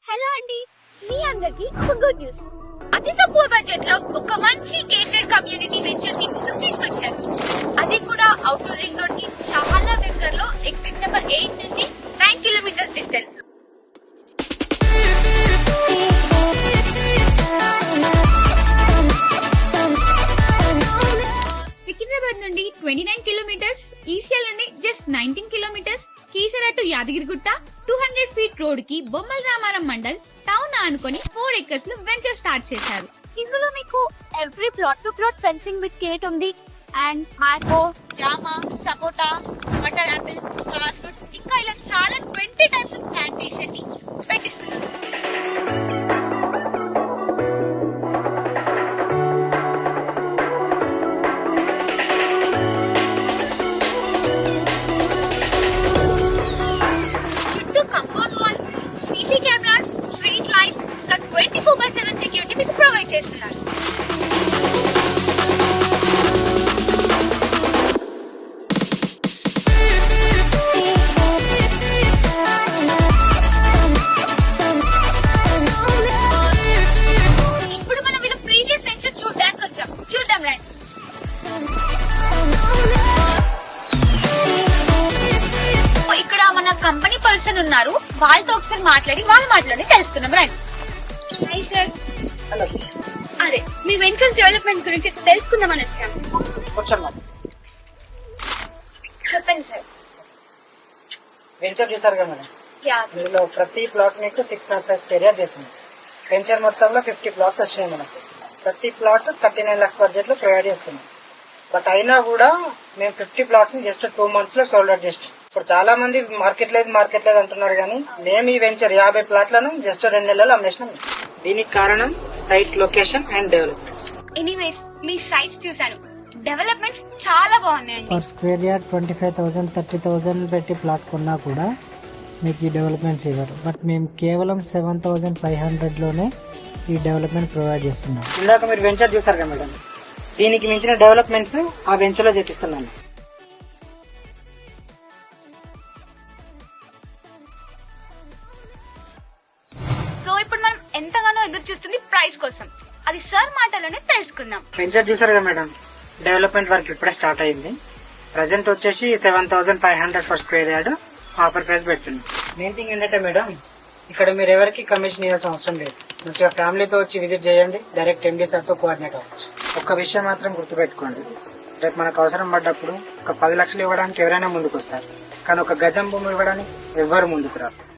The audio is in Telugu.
హలో అండి, మీ అందరికి ఒక గుడ్ న్యూస్. అతి తక్కువ బడ్జెట్ లో ఒక మంచి గేటెడ్ కమ్యూనిటీ వెంచర్ మీ కోసం తీసుకొచ్చారు. అది కూడా అవుటర్ రింగ్ రోడ్ కి చాలా దగ్గరలో, ఎగ్జిట్ నెంబర్ 8 నుండి 9 కిలోమీటర్స్ డిస్టెన్స్. సికింద్రాబాద్ నుండి 29 కిలోమీటర్స్, ఈసీఎల్ నుండి just 19 kilometres, Keesara to Yadagirigutta 200 feet road కి బొమ్మల రామారం మండల్ టౌన్ ఆనుకొని 4 acres లో వెంచర్ స్టార్ట్ చేశారు. ఇందులో మీకు every plot to plot fencing with gate ఉంది. అండ్ మ్యాంగో, జామా, sapota, butter apple, flower fruit, ఇంకా ఇలా చాలా 20 టైప్స్ ఆఫ్ ప్లాంటేషన్ ని పెట్టిస్తున్నారు. చుట్టూ compound wall, CC cameras, street lights, 24/7 security మీకు ప్రొవైడ్ చేస్తున్నారు. ఇప్పుడు మనం వీళ్ళ ప్రీవియస్ వెంచర్ చూడడానికి వచ్చాం. చూద్దాం రండి. ఇక్కడ మన కంపెనీ పర్సన్ ఉన్నారు, వాళ్ళతో ఒకసారి మాట్లాడి వాళ్ళ మాటలోనే తెలుసుకుందాం రండి. Hi sir. హలో, అదే మీ వెంచర్ డెవలప్మెంట్ గురించి తెలుసుకుందామని వచ్చాము. కూర్చోమ్మా. చెప్పండి సార్. వెంచర్ చూసారు కదా మేడం, యా. ఇందులో ప్రతి ప్లాట్ మీకు 605 ఏరియా చేసింది. వెంచర్ మొత్తంలో 50 ప్లాట్స్ వచ్చినాయి మనకు. ప్రతి ప్లాట్ 39 లాక్ బడ్జెట్ లో ప్రొవైడ్ చేస్తున్నాం. బట్ అయినా కూడా మేము 50 ప్లాట్స్ ని జస్ట్ 2 months లో సోల్డ్ అవుట్ చేస్తాం. ఇప్పుడు చాలా మంది మార్కెట్ లేదు అంటున్నారు, కానీ మేము ఈ వెంచర్ 50 ప్లాట్లను జస్ట్ 2 నెలల్లో అమ్మేసినాం. దీనికి కారణం site location and developments. Anyways మీ సైట్స్ చూసాను, డెవలప్మెంట్స్ చాలా బాగున్నాయండి. పర్ స్క్వేర్ యార్డ్ 25,000 30,000 పెట్టి ప్లాట్ కొన్నా కూడా మీకు ఈ డెవలప్మెంట్స్ ఇవ్వరు. బట్ మేము కేవలం 7,500 లోనే ఈ డెవలప్మెంట్ ప్రొవైడ్ చేస్తున్నాం. ఇందాక మీరు వెంచర్ చూసారు కదా మేడం, దీనికి మించిన డెవలప్మెంట్స్ ఆ వెంచర్ లో చేపిస్తున్నాను. సో ఇప్పుడు మనం ఎంతగానో ఎదురు చూస్తుంది ప్రైస్ కోసం. అది సార్ మాటలోనే తెలుసుకుందాం. వెంచర్ చూసారు కదా మేడం, డెవలప్మెంట్ వర్క్ ఇప్పుడే స్టార్ట్ అయింది. ప్రజెంట్ వచ్చేసి 7,500 per square yard offer price పెడుతుంది. మెయిన్ థింగ్ ఏంటంటే మేడం, ఇక్కడ మీరు ఎవరికి కమిషన్ ఇవ్వాల్సిన అవసరం లేదు. మంచిగా ఫ్యామిలీతో వచ్చి విజిట్ చేయండి, డైరెక్ట్ ఎండి సార్ తో కోఆర్డినేట్ అవ్వచ్చు. ఒక్క విషయం మాత్రం గుర్తుపెట్టుకోండి, రేపు మనకు అవసరం పడ్డప్పుడు ఒక 10 లక్షలు ఇవ్వడానికి ఎవరైనా ముందుకు వస్తారు, కానీ ఒక గజం భూమి ఇవ్వడానికి ఎవ్వరు ముందుకు రారు.